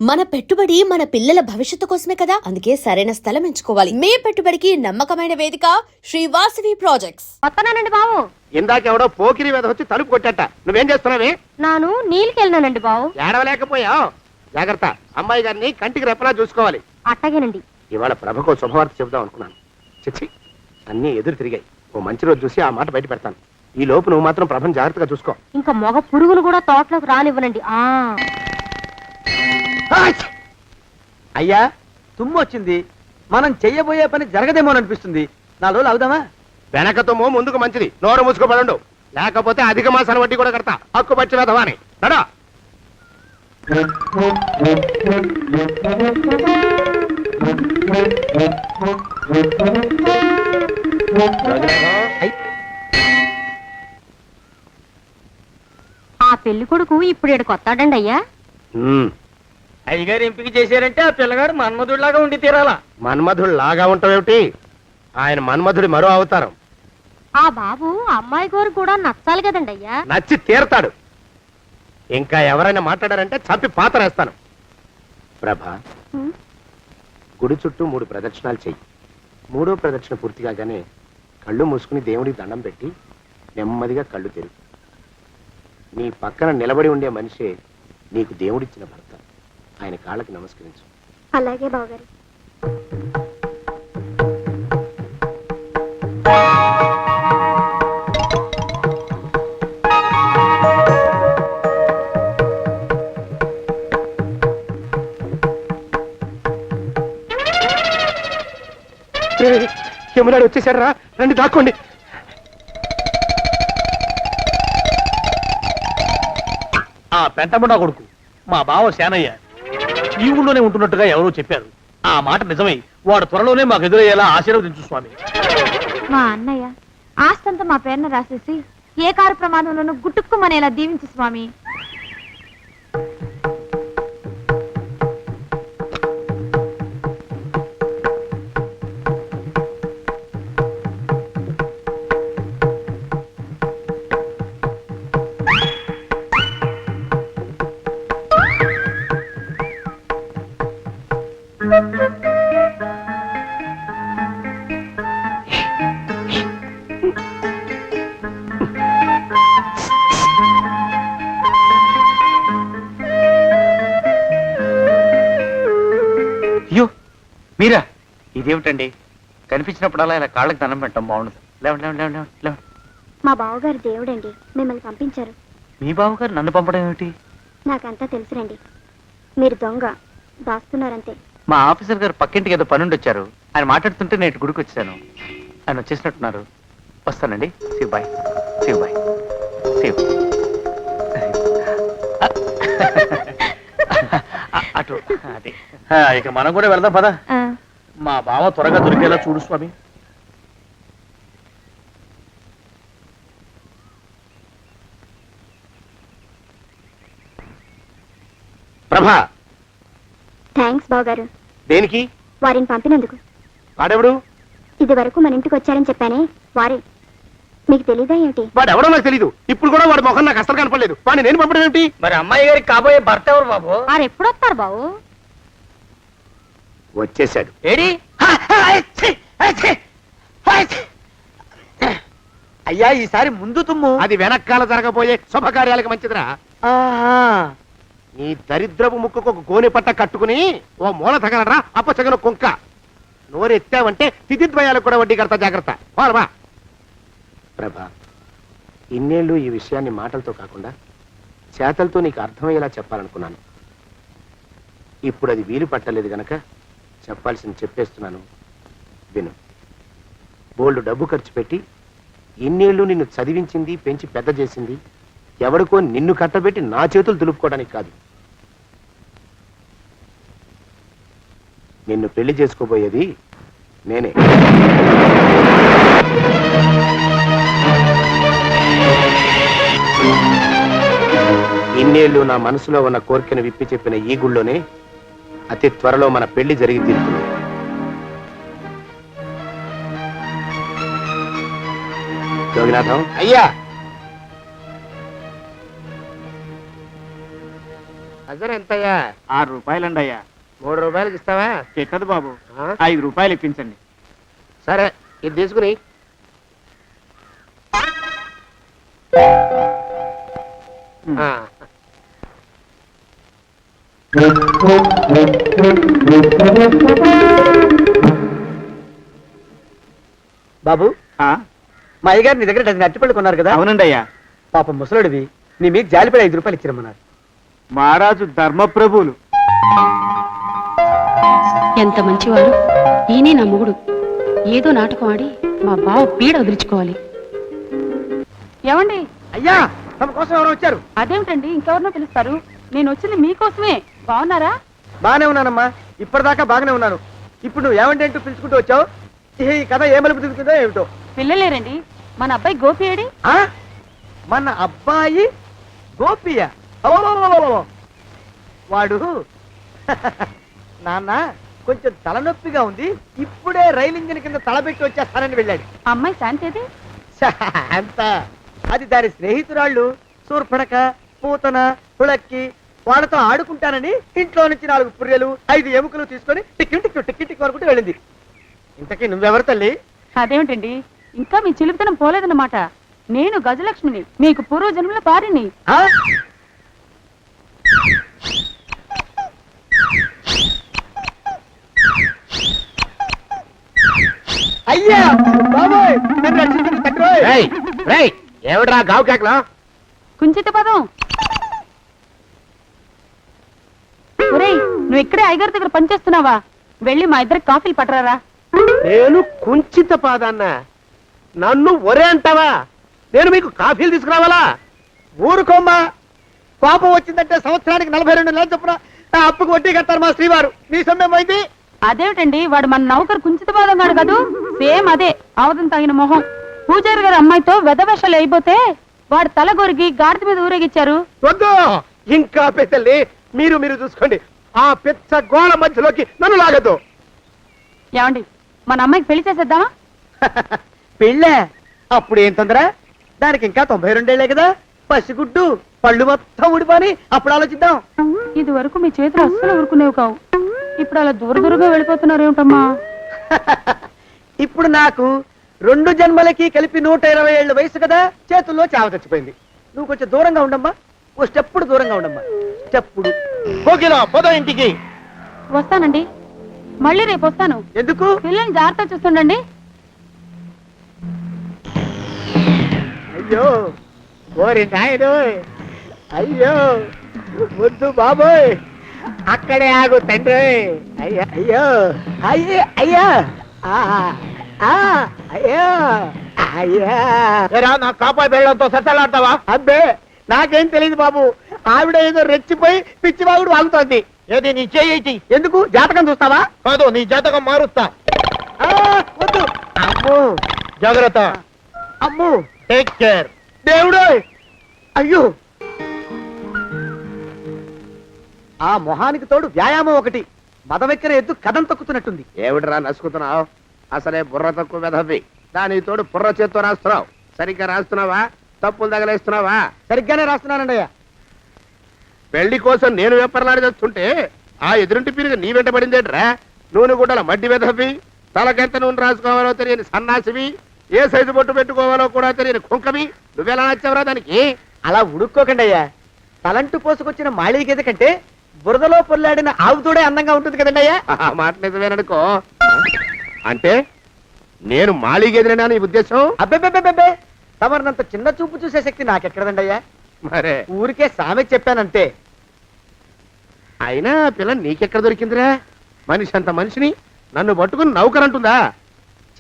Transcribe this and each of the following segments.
మన పెట్టుబడి మన పిల్లల భవిష్యత్తు కోసమే కదా, అందుకే సరైన స్థలం ఎంచుకోవాలి. మీ పెట్టుబడికి నమ్మకమైన వేదిక శ్రీ వాసవి ప్రాజెక్ట్స్. వస్తున్నానండి బాబు. ఇందాకెవడో పోకిరి మీద వచ్చి తలుపు కొట్టట. నువ్వేం చేస్తున్నావే? నాను నీళ్ళకెళ్ళినానండి బాబు. ఏడవలేకపోయావు. జాగ్రత్త, అమ్మాయి గారిని కంటికి రెప్పలా చూసుకోవాలి. అట్టగేనండి. ఇవాళ ప్రభకో శుభవార్త చెబుదాం అనుకున్నాను. చిచ్చి, అన్నీ ఎదురు తిరిగాయి. ఓ మంచి రోజు చూసి ఆ మాట బయట పెడతాను. ఈ లోపు నువ్వు మాత్రం ప్రభను జాగ్రత్తగా చూసుకో. ఇంకా మగ పురుగులు కూడా తోటలోకి రానివ్వనండి. అయ్యా, తుమ్ము వచ్చింది. మనం చెయ్యబోయే పని జరగదేమో అనిపిస్తుంది. 4 రోజులు అవుదామా? వెనకతోమో ముందుకు మంచిది. నోరు మూసుకోబడండు, లేకపోతే అధిక మాసాల వడ్డీ కూడా కడతా. హక్కు పచ్చి వేధవాని నడా. ఆ పెళ్లి కొడుకు ఇప్పుడు ఇక్కడికి వస్తాడండి అయ్యా. అయ్యగారు ఎంపిక చేశారంటే ఆ పిల్లగాడు మన్మధుడిలాగా ఉండి తీరాలా. మన్మధుడు లాగా ఉంటావేమిటి? ఆయన మన్మధుడి మరో అవతారం. ఆ బాబు అమ్మాయి గారు కూడా నచ్చాలి కదండి అయ్యా. నచ్చి తీరతాడు. ఇంకా ఎవరైనా మాట్లాడారంటే చంపి పాతరేస్తాను. ప్రభా, గుడి చుట్టూ 3 ప్రదక్షిణాలు చెయ్యి. 3వ ప్రదక్షిణ పూర్తి కాగానే కళ్ళు మూసుకుని దేవుడికి దండం పెట్టి నెమ్మదిగా కళ్ళు తెరుగు. నీ పక్కన నిలబడి ఉండే మనిషే నీకు దేవుడిచ్చిన భర్త. ఆయన కాళ్ళకి నమస్కరించు. అలాగే బావగారు. యమునాడు వచ్చేసాడు రా, రండి దాక్కోండి. ఆ పెంటముడా కొడుకు మా బావ శానయ్య ఈ ఊళ్ళోనే ఉంటున్నట్టుగా ఎవరో చెప్పారు. ఆ మాట నిజమై వాడు త్వరలోనే మాకు ఎదురయ్యేలా ఆశీర్వదించు స్వామి. మా అన్నయ్య ఆస్తంతా మా పేరున రాసేసి ఏ కారు ప్రమాదంలోనూ గుట్టుక్కుమనేలా దీవించు స్వామి. అయ్యో మీరా? ఇదేమిటండి, కనిపించినప్పుడల్లా ఇలా కాళ్ళకి దండం పెట్టడం బాగుండదు. లేవండి లేవండి లేవండి లేవండి. మా బావగారు దేవుడండి, మిమ్మల్ని పంపించారు. మీ బావగారు నన్ను పంపడం ఏమిటి? నాకంతా తెలుసురండి. మీరు దొంగ దాస్తున్నారంతే. మా ఆఫీసర్ గారు పక్కింటికి ఏదో పనుండి వచ్చారు. ఆయన మాట్లాడుతుంటే నేను గుడికి వచ్చాను. ఆయన వచ్చేసినట్టున్నారు. వస్తానండి. Shiv bye, Shiv bye, Shiv. అటు అది. ఇక మనం కూడా వెళ్దాం పదా. మా బావ త్వరగా దొరికేలా చూడు స్వామి. ప్రభా, థ్యాంక్స్ బావగారు. దేనికి? వారిని పంపినందుకు. వాడెవడు? ఇది వరకు మన ఇంటికి వచ్చారని చెప్పానే వారే. మీకు తెలీదా ఏమిటి? వాడెవడో నాకు తెలీదు. ఇప్పుడు కూడా వాడి మొహం నాకు అసలు కనపడలేదు. వాడిని నేను పంపడం ఏమిటి? మరి అమ్మాయి గారికి కాబోయే భర్త ఎవరు బాబు? వారు ఎప్పుడు వస్తారు బాబు? వచ్చేసాడు. ఏడి? అయ్యా, ఈసారి ముందు తుమ్ము. అది వెనకాల జరగబోయే శుభకార్యాలకు మంచిదిరా. నీ దరిద్రపు ముక్కుకు ఒక గోనె పట్ట కట్టుకుని ఓ మూల తగలరా అప్పచగన కుంక. నోరెత్తావంటే తిథిద్వయాలకు కూడా వడ్డీ కడతా. జాగ్రత్త. పోరమా. ప్రభా, ఇన్నేళ్ళు ఈ విషయాన్ని మాటలతో కాకుండా చేతలతో నీకు అర్థమయ్యేలా చెప్పాలనుకున్నాను. ఇప్పుడు అది వీలు పట్టలేదు గనక చెప్పాల్సింది చెప్పేస్తున్నాను. విను. బోల్డు డబ్బు ఖర్చు పెట్టి ఇన్నేళ్ళు నిన్ను చదివించింది, పెంచి పెద్ద చేసింది ఎవడికో నిన్ను కట్టబెట్టి నా చేతులు దులుపుకోవడానికి కాదు. నిన్ను పెళ్లి చేసుకోబోయేది నేనే. ఇన్నేళ్ళు నా మనసులో ఉన్న కోరికను విప్పి చెప్పిన ఈ గుళ్ళోనే అతి త్వరలో మన పెళ్లి జరిగి తీరుతుంది. జోగినాథం అయ్యా, అజర్ ఎంతయ్యా? 6 రూపాయలండి అయ్యా. 3 రూపాయలకి ఇస్తావా? చెక్కదు బాబు, ఆ? 5 రూపాయలు ఇప్పించండి. సరే, ఇది తీసుకుని. ఆ. బాబు, ఆ? మా అయ్యగారు నీ దగ్గర డజన్ అరటిపళ్ళు కొన్నారు కదా? అవునండి అయ్యా. పాపం ముసలుడివి, నీ మీద జాలిపడి 5 రూపాయలు ఇచ్చిరమ్మన్నారు. మహారాజు ధర్మప్రభువులు. ఎంత మంచివాడు. ఈయనే నా మొగుడు. ఏదో నాటకం ఆడి మా బావ పీడ వదిలించుకోవాలి. ఏమండి? అయ్యా, తమ కోసం ఎవరో వచ్చారు. అదేమిటండి ఇంకెవరినో పిలుస్తారు? నేను వచ్చింది మీకోసమే. బాగున్నారా? బాగానే ఉన్నానమ్మా, ఇప్పటిదాకా బాగానే ఉన్నాను. ఇప్పుడు నువ్వు ఏమంటే అంటూ పిలుచుకుంటూ వచ్చావు. ఈ కథ ఏ మలుపు తిరుగుతుందో ఏమిటో. పిల్లలేరండి. మన అబ్బాయి గోపి ఏడి? ఆ? మన అబ్బాయి గోపియ? అబ్బబ్బబ్బబ్బబ్బ. వాడు నాన్న కొంచెం తలనొప్పిగా ఉంది, ఇప్పుడే రైలు ఇంజిన్ కింద తలబెట్టి వచ్చేస్తానని వెళ్ళాడు. అమ్మాయి శాంతి ఏది? అంత అది దాని స్నేహితురాళ్ళు సూర్పణక, పూతన, హుళక్కి వాళ్ళతో ఆడుకుంటానని ఇంట్లో నుంచి 4 పుర్రెలు 5 ఎముకలు తీసుకొని టిక్కి టిక్కి టిక్కి టిక్కి వరకుంటూ వెళ్ళింది. ఇంతకీ నువ్వెవరు తల్లి? అదేమిటండి ఇంకా మీ చిలుపుతనం పోలేదన్నమాట. నేను గజలక్ష్మిని, మీకు పూర్వజన్మల పారిని. ఆ? అయ్యా బాబోయ్, నన్ను రక్షించండి తండ్రోయ్. రేయ్, రేయ్, ఏమిట్రా గావు కేకలో? కుంచిత పదం. ఒరేయ్, నువ్వు ఇక్కడే అయ్యగారి దగ్గర పనిచేస్తున్నావా? వెళ్ళి మా ఇద్దరికి కాఫీలు పట్టరారా. నేను కుంచిత పాదాన్న, నన్ను ఒరే అంటావా? నేను మీకు కాఫీలు తీసుకురావాలా? ఊరుకోమ్మా, కోపం వచ్చిందంటే సంవత్సరానికి 42 నెలలు చొప్పున ఆ అప్పుకు వడ్డీ కడతారు మా శ్రీవారు. నీ సొమ్మేం పోయింది? అదేమిటండి, వాడు మన నౌకరు కుంచిత పాదం గాడు కదూ. సేమ్ అదే, అవధం తగిన మొహం. పూజారి గారి అమ్మాయితో వెధవేషాలు అయిపోతే వాడు తల గొరిగి గాడిద మీద ఊరేగిచ్చారు. వద్దు, ఇంకా పెద్దల్ని మీరు మీరు చూసుకోండి. ఆ పెద్ద గోళ మధ్యలోకి నన్ను లాగద్దు. ఏమండి, మన అమ్మాయికి పెళ్లి చేసేద్దామా? పెళ్ళే? అప్పుడు ఏం తొందర? దానికి ఇంకా 92 ఏళ్లే కదా. పసిగుడ్డు పళ్ళు మొత్తం ఊడిపోని అప్పుడు ఆలోచిద్దాం. ఇది వరకు మీ చేతులు అస్సలు ఊరుకునేవి కావు. ఇప్పుడు అలా దూర దూరంగా వెళ్ళిపోతున్నారు ఏమిటమ్మా? ఇప్పుడు నాకు 2 జన్మలకి కలిపి 120 ఏళ్ల వయసు కదా, చేతుల్లో చావ చచ్చిపోయింది. నువ్వు కొంచెం దూరంగా ఉండమ్మా, ఓ స్టెప్పుడు దూరంగా ఉండమ్మా. స్టెప్పుడు. కోకిలో పోదో ఇంటికి. వస్తానండి, మళ్ళీ రేపు వస్తాను. ఎందుకు? పిల్లల్ని జాగ్రత్త చూస్తుండండి. అయ్యో ఓరి నాయుడు, అయ్యో వద్దు బాబోయ్, అక్కడే ఆగు తండ్రి. అయ్యా అయ్యో అయ్యే అయ్యా అయ్యో అయ్యా. ఏరా, నా కాపాయి బెళ్ళంతో సత్తలాడతావా? అబ్బే, నాకేం తెలియదు బాబు. ఆవిడ ఏదో రెచ్చిపోయి పిచ్చివాగుడు వాగుతోంది. ఏది నీ చేయి? ఎందుకు? జాతకం చూస్తావా? కాదు, నీ జాతకం మారుస్తా. వద్దు. అమ్మో, జాగ్రత్త. అమ్మో, టేక్ కేర్. దేవుడు. అయ్యో, ఆ మొహానికి తోడు వ్యాయామం ఒకటి. మదవెక్కిన ఎద్దు కథం తొక్కుతున్నట్టుంది. ఏమిటిరా నసుకుతున్నావు? అసలే బుర్ర తక్కువ వెధవి. దాని తోడు బుర్ర చేత్తో రాస్తున్నావు. సరిగ్గా రాస్తున్నావా? తప్పులు తగలేస్తున్నావా? సరిగ్గానే రాస్తున్నానండి అయ్యా. పెళ్లి కోసం నేను వెప్పర్లాడి చేస్తుంటే ఆ ఎదురింటి పిరుగు నీ వెంట పడిందేట్రా? నూనె గుడ్డల మడ్డి వెధవి, తలకెంత నూనె రాసుకోవాలో తెలియని సన్నాసివి, ఏ సైజు బొట్టు పెట్టుకోవాలో కూడా తెలియని కుంకవి. నువ్వెలా నచ్చావురా దానికి? అలా ఉడుక్కోకండి అయ్యా. తలంటు పోసుకొచ్చిన మాళీ గేదె కంటే బురదలో పొల్లాడిన ఆవు తోడే అందంగా ఉంటుంది కదండి అయ్యా. ఆ మాట నిజమేననుకో. అంటే నేను మాళీగెదిరినా నీ ఉద్దేశం? అబ్బెబ్బెబ్బెబ్బే, తమరినంత చిన్న చూపు చూసే శక్తి నాకెక్కడదండి అయ్యా. మరే ఊరికే సామె చెప్పానంతే. అయినా ఆ పిల్ల నీకెక్కడ దొరికిందిరా? మనిషి అంత మనిషిని నన్ను పట్టుకుని నౌకరంటుందా?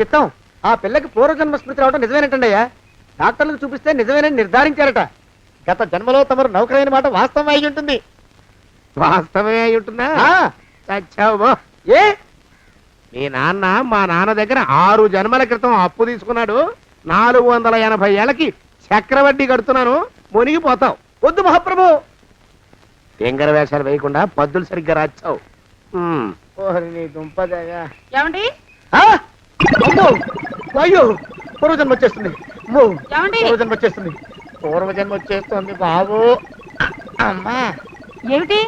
చిత్తం, ఆ పిల్లకి పూర్వజన్మ స్మృతి రావడం నిజమేనటండి అయ్యా. డాక్టర్లకు చూపిస్తే నిజమేనని నిర్ధారించారట. గత జన్మలో తమరు నౌకరైన మాట వాస్తవం అయి ఉంటుంది. వాస్తవమే అయి ఉంటుందా? ఆ, చచ్చావు. ఏ మీ నాన్న మా నాన్న దగ్గర 6 జన్మల క్రితం అప్పు తీసుకున్నాడు. 480 ఏళ్ళకి చక్రవడ్డీ కడుతున్నాను. మునిగిపోతావు. వద్దు మహాప్రభు. ఎంగర వేషాలు వేయకుండా పద్దులు సరిగ్గా రాచావు. ఓహరి నీ దుంపదగా. ఏమండి? ఆ? అమ్మో, అయ్యో, పూర్వజన్మ వచ్చేస్తుంది. అమ్మో, ఏమండి? పూర్వజన్మ వచ్చేస్తుంది. పూర్వజన్మ వచ్చేస్తుంది బాబు. అమ్మా, ఏమిటి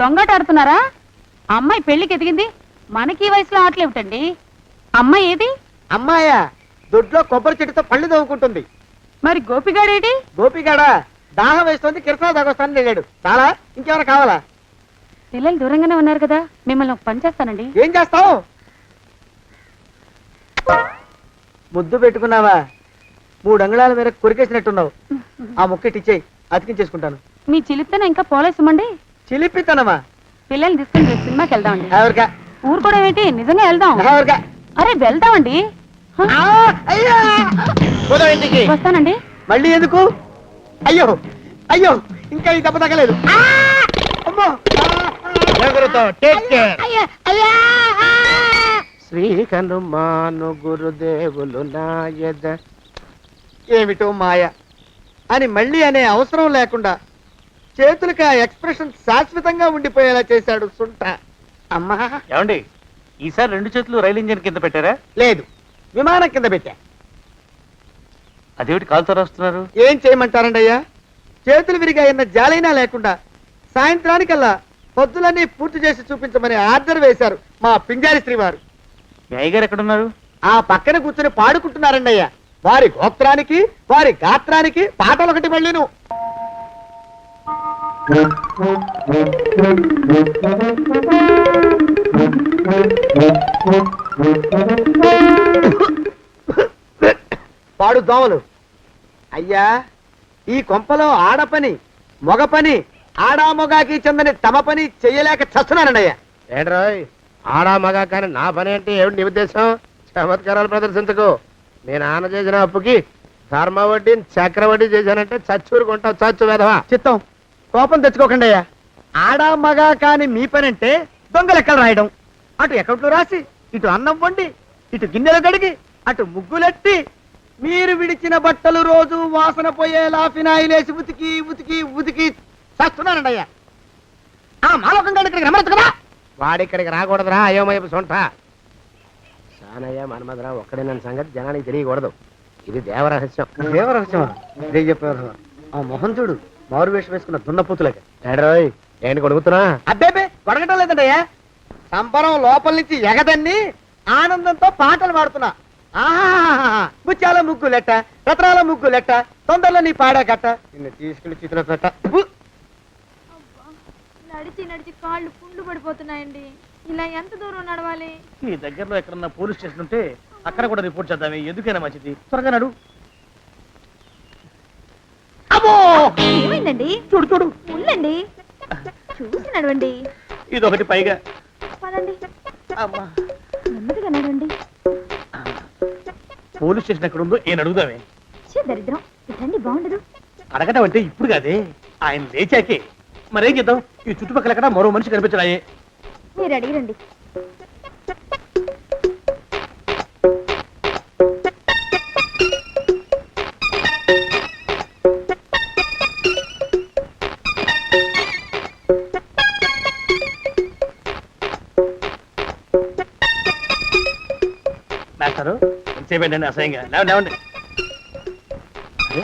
దొంగట ఆడుతున్నారా? అమ్మాయి పెళ్లికి ఎదిగింది, మనకి ఈ వయసులో ఆటలేమిటండి? అమ్మాయి ఏది? అమ్మాయా దొడ్లో కొబ్బరి చెట్టుతో పళ్ళు తవ్వుకుంటుంది. మరి గోపిగాడేటి? గోపిగాడ దాహం వేస్తుంది, కిరసనాలు తాగొస్తానని వెళ్ళాడు. చాలా ఇంకేమైనా కావాలా? పిల్లలు దూరంగానే ఉన్నారు కదా, మిమ్మల్ని ఒక పని చేస్తానండి. ఏం చేస్తావు? ముద్దు పెట్టుకున్నావా? 3 అంగుళాల మేర కొరికేసినట్టున్నావు. ఆ ముక్కటి ఇచ్చేయి, అతికించేసుకుంటాను. మీ చిలిపితేనే ఇంకా పోలేసమండి. చిలిపితనమా? పిల్లల్ని తీసుకుని రేపు సినిమాకి వెళ్దామండి. ఎవరికా? ఊరు కూడా ఏంటి, నిజంగా వెళ్దాం. ఎవరికా? అరే వెళ్దామండి. హ, అయ్యా పోదాం ఇంటికి. వస్తానండి. మళ్ళీ ఎందుకు? అయ్యో అయ్యో, ఇంకా ఈ దెబ్బ తగ్గలేదు. అమ్మో! శ్రీ హనుమాను గురుదేవులు నాయద. ఏమిటో మాయ అని మళ్ళీ అనే అవసరం లేకుండా చేతులకి ఆ ఎక్స్ప్రెషన్ శాశ్వతంగా ఉండిపోయేలా చేశాడు సుంట. అమ్మా ఏమండి, ఈసారి 2 చేతులు రైలు ఇంజిన్ కింద పెట్టారా? లేదు, విమానం కింద పెట్టా. అదేమిటి కాలుతో రాస్తున్నారు? ఏం చేయమంటారండి అయ్యా? చేతులు విరిగాయన్న జాలైనా లేకుండా సాయంత్రానికల్లా పొద్దులన్నీ పూర్తి చేసి చూపించమని ఆర్డర్ వేశారు మా పింజారి శ్రీ వారు. మీ అయ్యగారు ఎక్కడున్నారు? ఆ పక్కన కూర్చొని పాడుకుంటున్నారండి అయ్యా. వారి గోత్రానికి వారి గాత్రానికి పాటలు ఒకటి మళ్ళీను. పాడు దోమలు. అయ్యా, ఈ కొంపలో ఆడపని మొగ పని ఆడా మొగాకి చెందని తమ పని చెయ్యలేక చస్తున్నానండి అయ్యా. ఏంట్రోయ్, ఆడా మగా కానీ నా పని అంటే ఏమిటి నీ ఉద్దేశం? చమత్కారాలు ప్రదర్శించకు. మీ నాన్న చేసిన అప్పుకి ధర్మ వడ్డీ చక్ర వడ్డీ చేశానంటే చచ్చూరు కొంటావు, చచ్చు వెధవా. చిత్తం, కోపం తెచ్చుకోకండి అయ్యా. ఆడా మగా కాని మీ పని అంటే దొంగ లెక్కలు రాయడం. అటు అకౌంట్లో రాసి, ఇటు అన్నం వండి, ఇటు గిన్నెలు కడిగి, అటు ముగ్గులెట్టి, మీరు విడిచిన బట్టలు రోజు వాసన పోయేలా ఫినాయిలేసి ఉతికి ఉతికి ఉతికి చస్తున్నానండి అయ్యా. ఆ మాలోకం గారి ఇక్కడికి రమ్మచ్చు కదా. వాడిక్కడికి రాకూడదురా అయోమయపు సొంట. సానయ్య మన్మధరా ఒక్కడే నన్ను సంగతి జనానికి తెలియకూడదు. ఇది దేవరహస్యం. దేవరహస్యం చెప్పారు. ఆ మొహం చూడు, మారు వేషం వేసుకున్న దున్నపోతులకి. ఏడ్రోయ్, ఏంటి కొడుకుతున్నా? అబ్బేబే కొడగటం లేదండి అయ్యా. సంబరం లోపల నుంచి ఎగదన్ని ఆనందంతో పాటలు పాడుతున్నా. ఆహా, ముత్యాల ముగ్గులెట్ట, రత్నాల ముగ్గులెట్ట, తొందరలో నీ పాడా కట్ట, నిన్ను తీసుకెళ్లి చిత్ర పెట్ట. నడిచి నడిచి కాళ్ళు పుండ్లు పడిపోతున్నాయండి. ఇలా ఎంత దూరం నడవాలి? ఈ దగ్గరలో ఎక్కడన్నా పోలీస్ స్టేషన్ ఉంటే అక్కడ కూడా రిపోర్ట్ చేద్దామే, ఎందుకైనా మంచిది. త్వరగా నడు. అమ్మో! ఏమైందండి? చూడు చూడు, ఉండండి, చూసి నడవండి. ఇదొకటి పైగా. పదండి, అమ్మా, నెమ్మదిగా నడవండి. పోలీస్ స్టేషన్ ఎక్కడ ఉందో ఏం అడుగుదామే. ఛీ, దరిద్రం, ఇటండి బాగుండదు. అడగటం అంటే ఇప్పుడు కాదే, ఆయన లేచాకే. మరేం చేద్దాం, ఈ చుట్టుపక్కల ఎక్కడ మరో మనిషి కనిపించడాయే. మీరు అడిగిరండి. మాస్టారు ఎంతసేపేంటండి అసహ్యంగా? లేవండి లేవండి. అరే,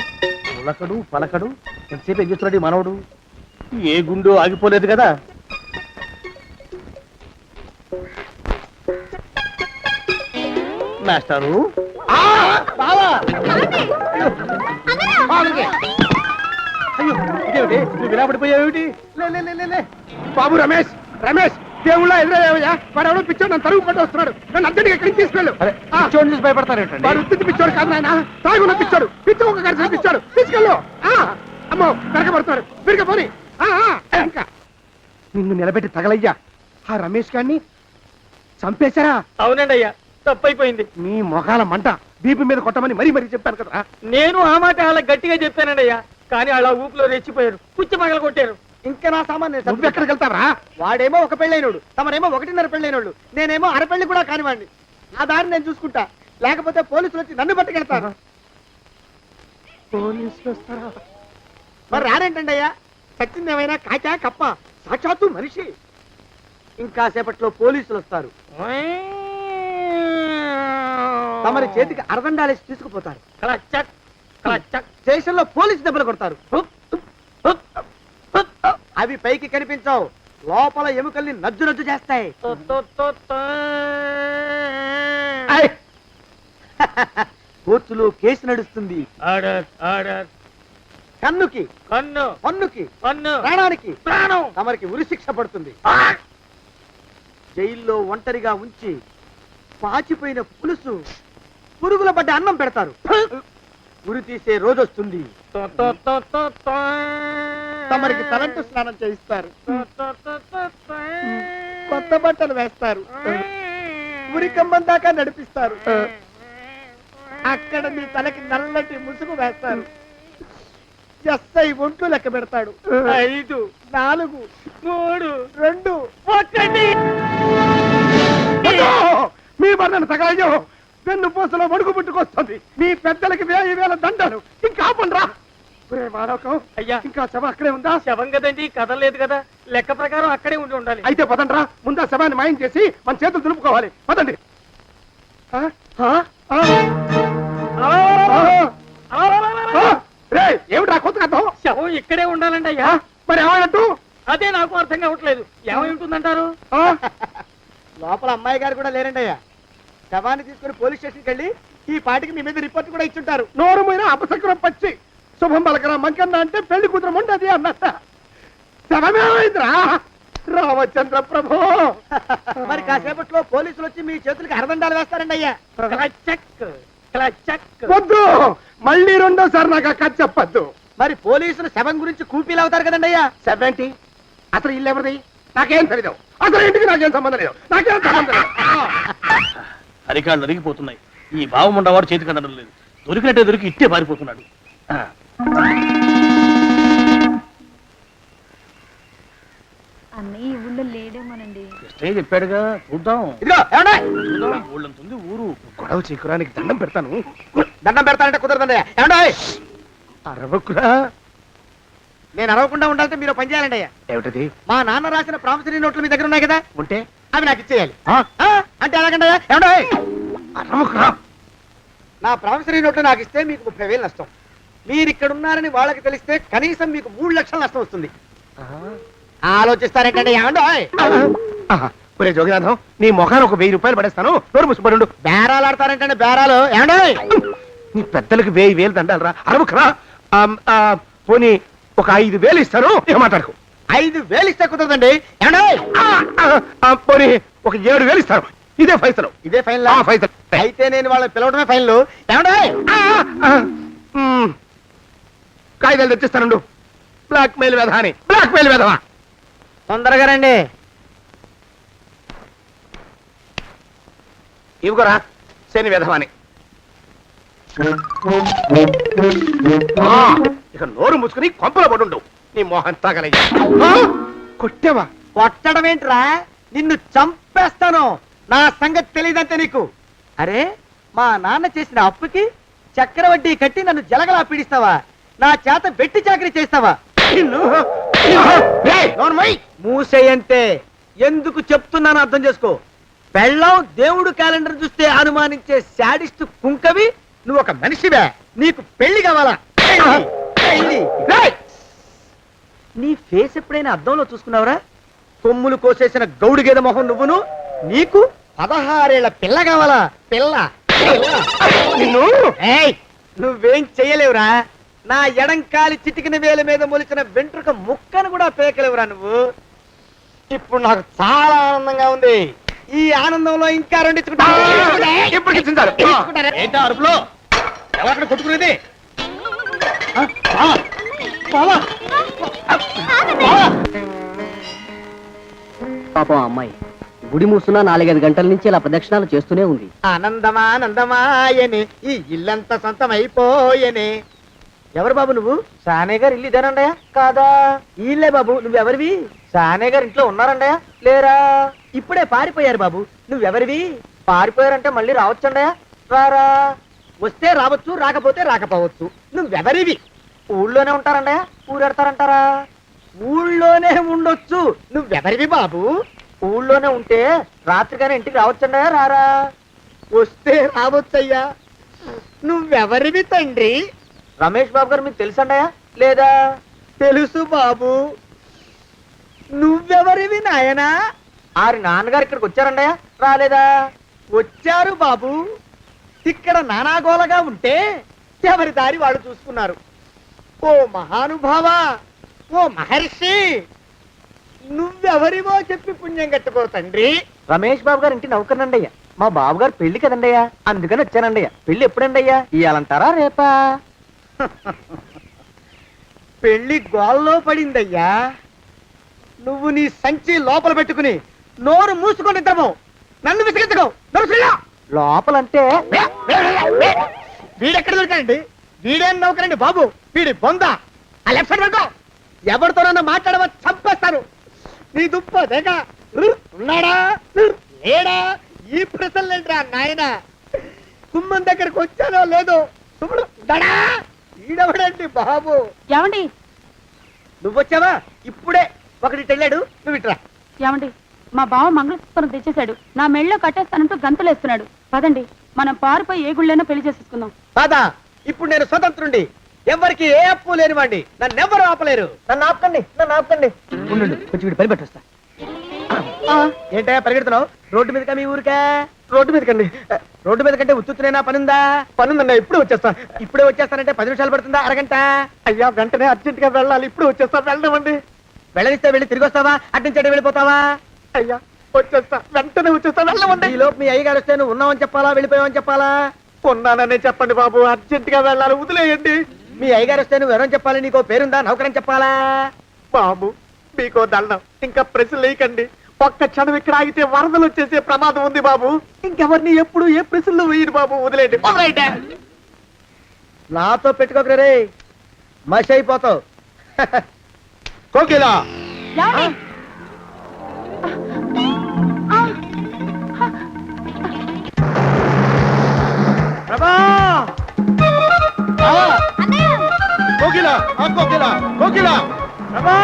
పులకడు పలకడు ఎంతసేపు ఏం చేస్తున్నాడు ఈ మనవడు? ఏ గుండు ఆగిపోలేదు కదా. మాస్టారు, అయ్యో ఇదేమిటి, నువ్వు ఇలా పడిపోయావేమిటి? లే, లే, లే, లే, లే. బాబు రమేష్, రమేష్ దేవుళ్ళ ఎదురయ్యా. వాడు ఎవడో పిచ్చోడు నన్ను తరుగు కొట్టి వస్తున్నాడు. నన్ను అద్దెడికి ఎక్కడికి తీసుకెళ్ళు. చూడండి, చూసి భయపడతారేంటండి? వాడు ఉత్తి పిచ్చోడు కాదు నాయన, తాగున్న పిచ్చోడు, పిచ్చి ఒక కలిసి పిచ్చాడు. తీసుకెళ్ళు. అమ్మో, వెనకబడుతున్నాడు. విరిగా పోని. ఇంకా నిన్ను నిలబెట్టి తగలయ్యా. ఆ రమేష్ గారిని చంపేశారా? అవునండి అయ్యా, తప్పైపోయింది. నీ మొఖాల మంట బీపీ మీద కొట్టమని మరీ మరీ చెప్పాను కదా. నేను ఆ మాట అలా గట్టిగా చెప్పానండి అయ్యా, కానీ అలా ఊపిలో రెచ్చిపోయారు, పుచ్చి పగల కొట్టారు. ఇంకా నా సామాన్ నువ్వు ఎక్కడికి వెళ్తావరా? వాడేమో ఒక పెళ్ళైనోడు, తమరేమో 1.5 పెళ్ళైనోళ్ళు, నేనేమో అరపెళ్ళి కూడా కానివ్వండి. ఆ దారి నేను చూసుకుంటా, లేకపోతే పోలీసులు వచ్చి నన్ను పట్టుకెళ్తారు. పోలీసులు వస్తారా? మరి రారేంటండి అయ్యా, సచ్చింది ఏమైనా కాచా కప్ప, సాక్షాత్తు మనిషి. ఇంకా సేపట్లో పోలీసులు వస్తారు, తమరి చేతికి అరదండాలేసి తీసుకుపోతారు. స్టేషన్ లో పోలీసు దెబ్బలు కొడతారు, అవి పైకి కనిపించవు, లోపల ఎముకల్ని నజ్జు నజ్జు చేస్తాయి. కోర్టులో కేసు నడుస్తుంది. కన్నుకి కన్ను పన్నుకి పన్ను ప్రాణానికి ప్రాణం తమరికి ఉరిశిక్ష పడుతుంది. జైల్లో ఒంటరిగా ఉంచి పాచిపోయిన పులుసు పురుగుల పడ్డ అన్నం పెడతారు. ఉరి తీసే రోజు వస్తుంది. తమరికి తలంటు స్నానం చేయిస్తారు. కొత్త బట్టలు వేస్తారు. ఉరికంబం దాకా నడిపిస్తారు. అక్కడ మీ తలకి నల్లటి ముసుగు వేస్తారు. ఎస్ఐ ఒంట్లు లెక్క పెడతాడు. 5 4 3 2 1. మీ వర్ణన తగలయ్యో వెన్ను పూసలో వణుకు పుట్టుకొస్తుంది. మీ పెద్దలకి 1000 దండాలు. ఇంకా ఆపండ్రా. అయ్యా ఇంకా శవం అక్కడే ఉందా? శవం కదండి, కదలలేదు కదా, లెక్క ప్రకారం అక్కడే ఉండి ఉండాలి. అయితే పదండ్రా, ముందా శవాన్ని మాయం చేసి మన చేతులు దులుపుకోవాలి. పదండి. ఏమిట్రా కొత్త కథ? శవం ఇక్కడే ఉండాలండి అయ్యా. మరి ఏమైనట్టు? అదే నాకు అర్థం కావట్లేదు. ఏమై ఉంటుందంటారు? లోపల అమ్మాయి గారు కూడా లేరండి అయ్యా. శవాన్ని తీసుకుని పోలీస్ స్టేషన్కి వెళ్ళి ఈ పాటికి మీ మీద రిపోర్ట్ కూడా ఇచ్చుంటారు. నోరు మీద అపశకునం పచ్చి శుభం పలకరా మంకన్న అంటే పెళ్లి కూతురం ఉండదు అన్నట్ట. శవమేమైందిరా రామచంద్ర ప్రభు? మరి కాసేపట్లో పోలీసులు వచ్చి మీ చేతులకి అరదండాలు వేస్తారండి అయ్యా. వద్దు, మళ్ళీ రెండోసారి నాకు ఆ కథ చెప్పద్దు. మరి పోలీసులు శవం గురించి కూపీలు అవుతారు కదండి అయ్యా. సెవెంటీ అసలు ఇల్లు ఎవరిది? నాకేం తెలీదు. అసలు ఇంటికి నాకేం సంబంధం లేదు. నాకేం సంబంధం లేదు. అరికాళ్ళు అరిగిపోతున్నాయి. ఈ బావముండవాడు చేతికి అందడం లేదు. దొరికినట్టే దొరికి ఇట్టే పారిపోతున్నాడు. అన్నయ్య ఈ ఊళ్ళో లేడేమోనండి. కృష్ణయ్య చెప్పాడుగా, చూద్దాం. ఇదిగో ఏమండి? ఊళ్ళంతుంది ఊరు. గొడవ చీకురానికి దండం పెడతాను. దండం పెడతానంటే కుదరదండి అయ్యా. ఏమండి? అరవకురా. నేను అరవకుండా ఉండాలంటే మీరు పని చేయాలండి అయ్యా. ఏమిటది? మా నాన్న రాసిన ప్రామిసరీ నోట్లు మీ దగ్గర ఉన్నాయి కదా, ఉంటే అవి నాకు ఇచ్చేయాలి. అంటే ఎలాగండి అయ్యా? ఏమండి? అరవకురా. నా ప్రామిసరీ నోట్లు నాకు ఇస్తే మీకు 30,000 నష్టం. మీరు ఇక్కడ ఉన్నారని వాళ్ళకి తెలిస్తే కనీసం మీకు 3 లక్షల నష్టం వస్తుంది. ఆలోచిస్తారేంటండి? ఏమండి? ఒరే జోగినాథం, నీ మొఖాన్ని ఒక 1000 రూపాయలు పడేస్తాను. నోరు ముసుపడు. బేరాలు ఆడతారేంటండి? బేరాలు ఏమండి? నీ పెద్దలకు 1000 దండాలరా. అరవకురా. పోనీ ఒక 5,000 ఇస్తాను. ఏమాటాడుకో. 5,000 ఇస్తే కుదరదండి. ఏమండి? పోనీ ఒక 7,000 ఇస్తాను. ఇదే ఫైసలు. ఇదే ఫైన్ ఫైసలు. అయితే నేను వాళ్ళని పిలవడమే ఫైన్లు. ఏమండి? కాగితాలు తెచ్చిస్తానుండు. బ్లాక్ మెయిల్ వెధ అని. బ్లాక్ మెయిల్ వెధవా. తొందరగా రండి. ఇవిగోరా శని వెధవాని. ఇక నోరు ముసుకుని కొంపల పడుండు. నీ మోహన్ తాగలయ్యా. కొట్టావా? కొట్టడం ఏంట్రా? నిన్ను చంపేస్తాను. నా సంగతి తెలియదంటే నీకు. అరే, మా నాన్న చేసిన అప్పుకి చక్రవడ్డీ కట్టి నన్ను జలగలా పీడిస్తావా? నా చేత వెట్టి చాకరీ చేస్తావా? మూసేయంతే. ఎందుకు చెప్తున్నాను అర్థం చేసుకో. పెళ్ళం దేవుడు క్యాలెండర్ చూస్తే అనుమానించే శాడిస్ట్ కుంకవి నువ్వు ఒక మనిషివే. నీకు పెళ్లి కావాలా? పెళ్లి. నీ ఫేస్ ఎప్పుడైనా అద్దంలో చూసుకున్నావురా? కొమ్ములు కోసేసిన గౌడు గేదె మొహం నువ్వును. నీకు 16 ఏళ్ల పిల్ల కావాలా? పిల్ల. నిన్ను నువ్వేం చెయ్యలేవురా. నా ఎడంకాలి చిటికిన వేల మీద మొలిచిన వెంట్రుక ముక్కను కూడా పేకలేవురా నువ్వు. ఇప్పుడు నాకు చాలా ఆనందంగా ఉంది. ఈ ఆనందంలో ఇంకా ఏంటా అరుపులో? ఎవరక్కడ కొట్టుకునేది? పాపం అమ్మాయి గుడి మూసున్న 4-5 గంటల నుంచి ఇలా ప్రదక్షిణాలు చేస్తూనే ఉంది. ఆనందమానందమాయని ఈ ఇల్లంతా సొంతం అయిపోయనే. ఎవరు బాబు నువ్వు? సానే గారు ఇల్లు ఇదేనండయా? కాదా? ఇల్లే బాబు. నువ్వెవరివి? సానే గారు ఇంట్లో ఉన్నారండయా? లేరా? ఇప్పుడే పారిపోయారు బాబు. నువ్వెవరివి? పారిపోయారంటే మళ్ళీ రావచ్చండయా? రారా. వస్తే రావచ్చు, రాకపోతే రాకపోవచ్చు. నువ్వెవరివి? ఊళ్ళోనే ఉంటారండయా? ఊరెడతారంటారా? ఊళ్ళోనే ఉండొచ్చు. నువ్వెవరివి బాబు? ఊళ్ళోనే ఉంటే రాత్రిగానే ఇంటికి రావచ్చండయా? రారా. వస్తే రావచ్చయ్యా. నువ్వెవరివి తండ్రి? రమేష్ బాబు గారు మీకు తెలుసండయా? లేదా? తెలుసు బాబు. నువ్వెవరివి నాయనా? ఆరి నాన్నగారు ఇక్కడికి వచ్చారండయ్యా? రాలేదా? వచ్చారు బాబు. ఇక్కడ నానాగోలగా ఉంటే ఎవరి దారి వాళ్ళు చూసుకున్నారు. ఓ మహానుభావ, ఓ మహర్షి, నువ్వెవరివో చెప్పి పుణ్యం కట్టుకో తండ్రి. రమేష్ బాబు గారు ఇంటి నౌకర్నండయ్యా. మా బాబు గారు పెళ్లి కదండయ్యా, అందుకని వచ్చానండయ్యా. పెళ్లి ఎప్పుడండయ్యా? ఇయ్యాలంటారా రేపా? పెళ్లి గోల్లో పడిందయ్యా. నువ్వు నీ సంచి లోపల పెట్టుకుని నోరు మూసుకొని నిద్రపో. నన్ను విసిగించుకో. లోపలంటే వీడెక్కడ దొరికాడండి? వీడేం నౌకరండి బాబు, వీడి బొంద. ఆ లెఫ్ట్ సైడ్ పడుకో. ఎవరితోనన్నా మాట్లాడవా చంపేస్తాను. నీ దుప్ప దేక ఉన్నాడా లేడా? ఈ ప్రశ్నలేంట్రా నాయన. కుమ్మం దగ్గరకు వచ్చానో లేదో చూడు. ఈడవడండి బాబు. ఏమండి నువ్వొచ్చావా? ఇప్పుడే ఒకటి వెళ్ళాడు, నువ్వు ఇట్రా. ఏమండి, మా బావ మంగళసూత్రం తెచ్చేశాడు. నా మెళ్ళో కట్టేస్తానంటూ గంతులేస్తున్నాడు. పదండి, మనం పారిపోయి ఏ గుళ్ళైనా పెళ్లి చేసేసుకుందాం. కాదా? ఇప్పుడు నేను స్వతంత్రుండి, ఎవరికి ఏ అప్పు లేనివాడిని. నన్ను ఎవరు ఆపలేరు. నన్ను ఆపకండి, నన్ను ఆపకండి. ఉండు, కొంచెం వీడు పని పెట్టొస్తా. ఏంటయ్యా పరిగెడుతున్నావు? రోడ్డు మీదకా మీ ఊరికా? రోడ్డు మీదకండి. రోడ్డు మీద కంటే ఉత్తునేనా? పనుందా? పనుందన్నా, ఇప్పుడే వచ్చేస్తా. ఇప్పుడే వచ్చేస్తానంటే 10 నిమిషాలు పడుతుందా? అరగంట? అయ్యా వెంటనే అర్జెంట్ గా వెళ్ళాలి. ఇప్పుడు వచ్చేస్తా. వెళ్ళమండి. వెళ్ళనిస్తే వెళ్ళి తిరిగి వస్తావా? అడ్డించండి వెళ్ళిపోతావా? అయ్యా వచ్చేస్తా, వెంటనే వచ్చేస్తా. వెళ్ళమండి. ఈ లోపు మీ అయ్యగారు వస్తే నువ్వు ఉన్నావని చెప్పాలా, వెళ్ళిపోయావని చెప్పాలా? ఉన్నాననే చెప్పండి బాబు, అర్జెంట్ గా వెళ్ళాలి, వదిలేయండి. మీ అయ్యగారు వస్తే నువ్వు ఎవరని చెప్పాలి? నీకో పేరుందా? నౌకరని చెప్పాలా? బాబు మీకో దండం, ఇంకా ప్రశ్నలు వేయకండి. ఒక్క క్షణం ఇక్కడ ఆగితే వరదలు వచ్చేసే ప్రమాదం ఉంది బాబు. ఇంకెవరిని ఎప్పుడు ఏ ప్రశ్నలు వేయరు బాబు, వదిలేయండి. నాతో పెట్టుకోకరే, మషి అయిపోతావు. కోకిలా ఏమండి? ప్రభా! కోకిలా కోకిలా కోకిలా ప్రభా!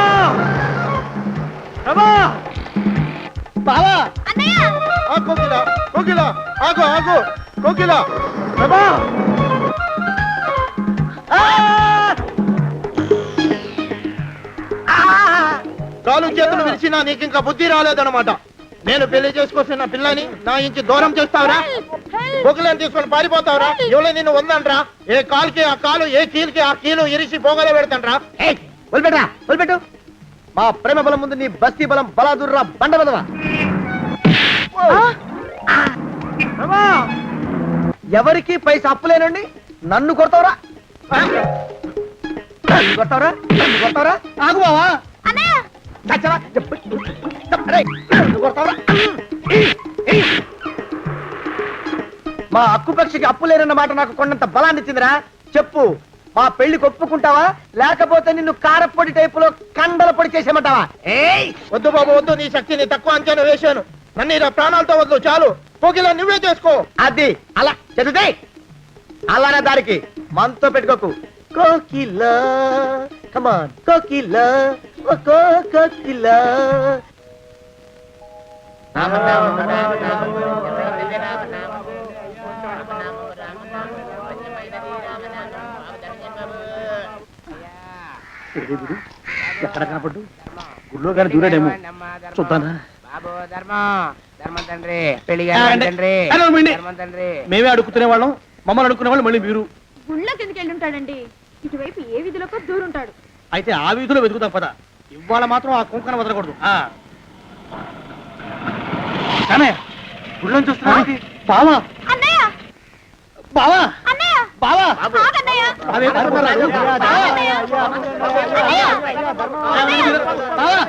ప్రభా! బావా! కోకిలా కోకిలా ఆగు ఆగు కోకిలా ప్రభా! కాలు చేతులు విరిచినా నీకు ఇంకా బుద్ధి రాలేదన్నమాట. నేను పెళ్లి చేసుకొస్తున్న పిల్లని నా ఇంటి దూరం చేస్తావురా? బొగ్గులను తీసుకొని పారిపోతావురా? ఎవరో నిన్ను ఉందంట్రా? ఏ కాలుకి ఆ కాలు, ఏ కీలుకి ఆ కీలు ఇరిచి బొగలో పెడతాంట్రా? వదిలిపెట్టరా, వదిలిపెట్టు. మా ప్రేమ బలం ముందు నీ బస్తీ బలం బలాదుర్రా బండ బలవా. ఎవరికి పైసా అప్పులేనండి నన్ను కొడతావురా? కొడతావురా? కొడతావురా? ఆగు బావా. చచ్చరా? కొడతావురా? మా అక్కుపక్షికి అప్పు లేనన్న మాట నాకు కొండంత బలాన్ని ఇచ్చిందిరా. చెప్పు, మా పెళ్లికి ఒప్పుకుంటావా, లేకపోతే నిన్ను కారపొడి టైపులో కండల పొడి చేసేమంటావా? వద్దు బాబు వద్దు, నీ శక్తిని తక్కువ అంచనా వేశాను. నన్ను ఇలా ప్రాణాలతో వద్దు, చాలు. కోకిలా నువ్వే చేసుకో. అది అలా చదివితే అలానే దారికి మనతో పెట్టుకోకు. కోకిలా కమాన్ కోకిలా, ఓ కోకిలా. ఎక్కడ కనపడ్డు? గుళ్ళో కానీ దూరాడేమో, చూద్దానా? మేమే అడుగుతునే వాళ్ళం, మమ్మల్ని అడుక్కునే వాళ్ళు మళ్ళీ మీరు. గుళ్ళకి ఎందుకు వెళ్ళి ఉంటాడండి? ఇటువైపు ఏ వీధిలోకి దూరుంటాడు. అయితే ఆ వీధిలో వెతుకుతాం పద. ఇవాళ మాత్రం ఆ కుంకన వదలకూడదు. గుళ్ళని చూస్తున్నా బావా, అన్నయ్య, బావా, అన్నయ్య, బావా, ఆగన్నయ్య. బావా.